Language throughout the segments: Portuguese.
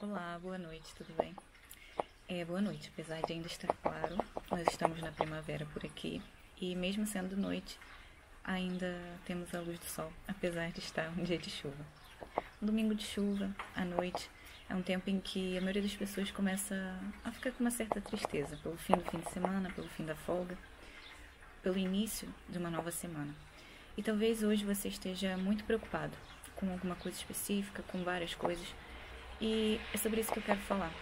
Olá, boa noite, tudo bem? Boa noite, apesar de ainda estar claro, nós estamos na primavera por aqui e mesmo sendo noite, ainda temos a luz do sol, apesar de estar um dia de chuva. Um domingo de chuva, à noite, é um tempo em que a maioria das pessoas começa a ficar com uma certa tristeza pelo fim do fim de semana, pelo fim da folga, pelo início de uma nova semana. E talvez hoje você esteja muito preocupado com alguma coisa específica, com várias coisas, e é sobre isso que eu quero falar,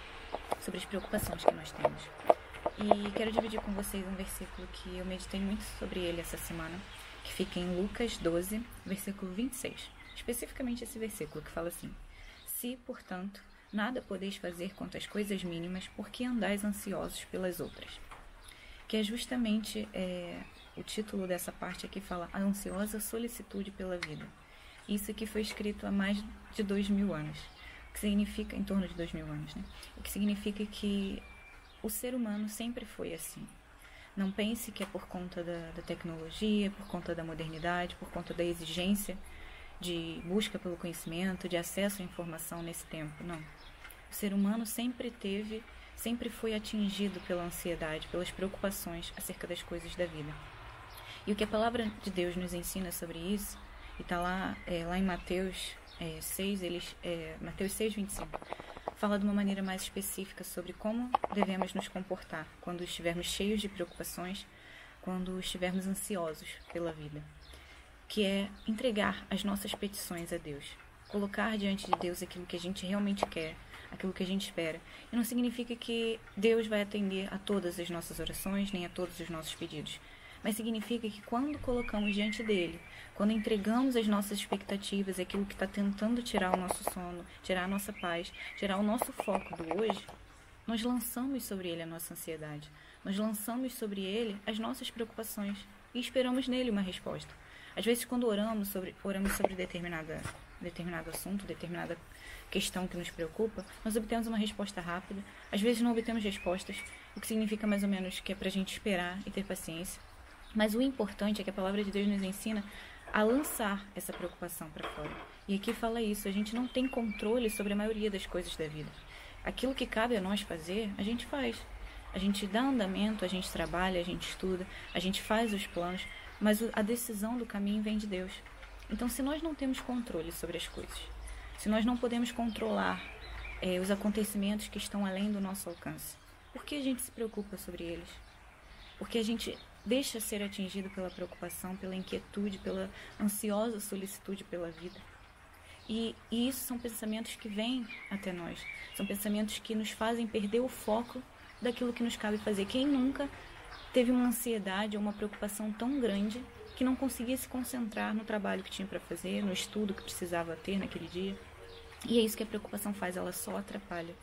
sobre as preocupações que nós temos. E quero dividir com vocês um versículo que eu meditei muito sobre ele essa semana, que fica em Lucas 12, versículo 26. Especificamente esse versículo que fala assim: Se, portanto, nada podeis fazer quanto às coisas mínimas, por que andais ansiosos pelas outras? Que é justamente o título dessa parte aqui, fala a ansiosa solicitude pela vida. Isso aqui foi escrito há mais de 2000 anos. O que significa, em torno de 2000 anos, né? O que significa que o ser humano sempre foi assim. Não pense que é por conta da tecnologia, por conta da modernidade, por conta da exigência de busca pelo conhecimento, de acesso à informação nesse tempo, não. O ser humano sempre foi atingido pela ansiedade, pelas preocupações acerca das coisas da vida. E o que a palavra de Deus nos ensina sobre isso, e está lá em Mateus 6, Mateus 6, 25, fala de uma maneira mais específica sobre como devemos nos comportar quando estivermos cheios de preocupações, quando estivermos ansiosos pela vida, que é entregar as nossas petições a Deus, colocar diante de Deus aquilo que a gente realmente quer, aquilo que a gente espera. E não significa que Deus vai atender a todas as nossas orações, nem a todos os nossos pedidos, mas significa que quando colocamos diante dele, quando entregamos as nossas expectativas, aquilo que está tentando tirar o nosso sono, tirar a nossa paz, tirar o nosso foco do hoje, nós lançamos sobre ele a nossa ansiedade, nós lançamos sobre ele as nossas preocupações e esperamos nele uma resposta. Às vezes, quando oramos sobre determinado assunto, determinada questão que nos preocupa, nós obtemos uma resposta rápida. Às vezes não obtemos respostas, o que significa mais ou menos que é para a gente esperar e ter paciência. Mas o importante é que a palavra de Deus nos ensina a lançar essa preocupação para fora. E aqui fala isso, a gente não tem controle sobre a maioria das coisas da vida. Aquilo que cabe a nós fazer, a gente faz. A gente dá andamento, a gente trabalha, a gente estuda, a gente faz os planos, mas a decisão do caminho vem de Deus. Então, se nós não temos controle sobre as coisas, se nós não podemos controlar os acontecimentos que estão além do nosso alcance, por que a gente se preocupa sobre eles? Porque a gente deixa ser atingido pela preocupação, pela inquietude, pela ansiosa solicitude pela vida. E isso são pensamentos que vêm até nós. São pensamentos que nos fazem perder o foco daquilo que nos cabe fazer. Quem nunca teve uma ansiedade ou uma preocupação tão grande que não conseguia se concentrar no trabalho que tinha para fazer, no estudo que precisava ter naquele dia? E é isso que a preocupação faz, ela só atrapalha.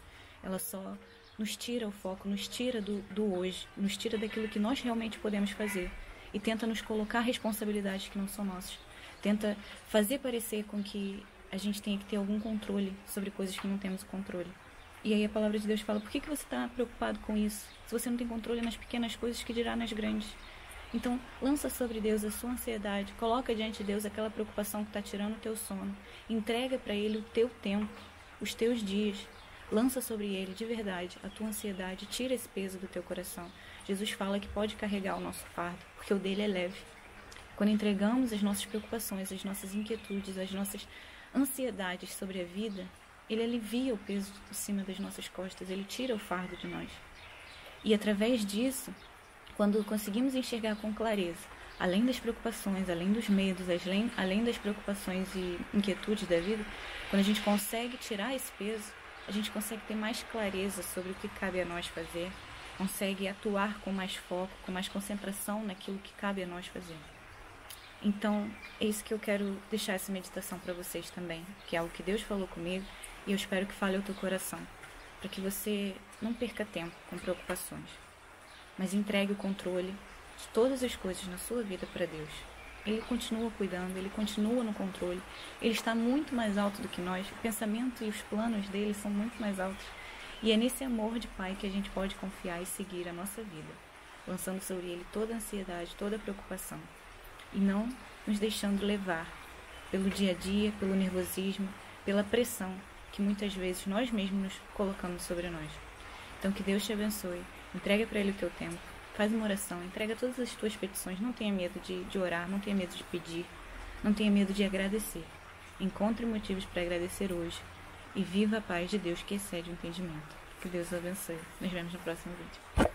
Ela só nos tira o foco, nos tira do hoje, nos tira daquilo que nós realmente podemos fazer e tenta nos colocar responsabilidades que não são nossas. Tenta fazer parecer com que a gente tenha que ter algum controle sobre coisas que não temos controle. E aí a palavra de Deus fala: por que você está preocupado com isso? Se você não tem controle nas pequenas coisas, que dirá nas grandes? Então, lança sobre Deus a sua ansiedade, coloca diante de Deus aquela preocupação que está tirando o teu sono, entrega para Ele o teu tempo, os teus dias, lança sobre Ele de verdade a tua ansiedade, tira esse peso do teu coração. Jesus fala que pode carregar o nosso fardo, porque o dele é leve. Quando entregamos as nossas preocupações, as nossas inquietudes, as nossas ansiedades sobre a vida, Ele alivia o peso de cima das nossas costas, Ele tira o fardo de nós. E através disso, quando conseguimos enxergar com clareza, além das preocupações, além dos medos, além das preocupações e inquietudes da vida, quando a gente consegue tirar esse peso, a gente consegue ter mais clareza sobre o que cabe a nós fazer, consegue atuar com mais foco, com mais concentração naquilo que cabe a nós fazer. Então, é isso que eu quero deixar essa meditação para vocês também, que é algo que Deus falou comigo e eu espero que fale ao teu coração, para que você não perca tempo com preocupações, mas entregue o controle de todas as coisas na sua vida para Deus. Ele continua cuidando, Ele continua no controle, Ele está muito mais alto do que nós, o pensamento e os planos dele são muito mais altos. E é nesse amor de Pai que a gente pode confiar e seguir a nossa vida, lançando sobre Ele toda a ansiedade, toda a preocupação, e não nos deixando levar pelo dia a dia, pelo nervosismo, pela pressão que muitas vezes nós mesmos nos colocamos sobre nós. Então que Deus te abençoe, entrega para Ele o teu tempo, faz uma oração, entrega todas as tuas petições, não tenha medo de orar, não tenha medo de pedir, não tenha medo de agradecer. Encontre motivos para agradecer hoje e viva a paz de Deus que excede o entendimento. Que Deus o abençoe. Nos vemos no próximo vídeo.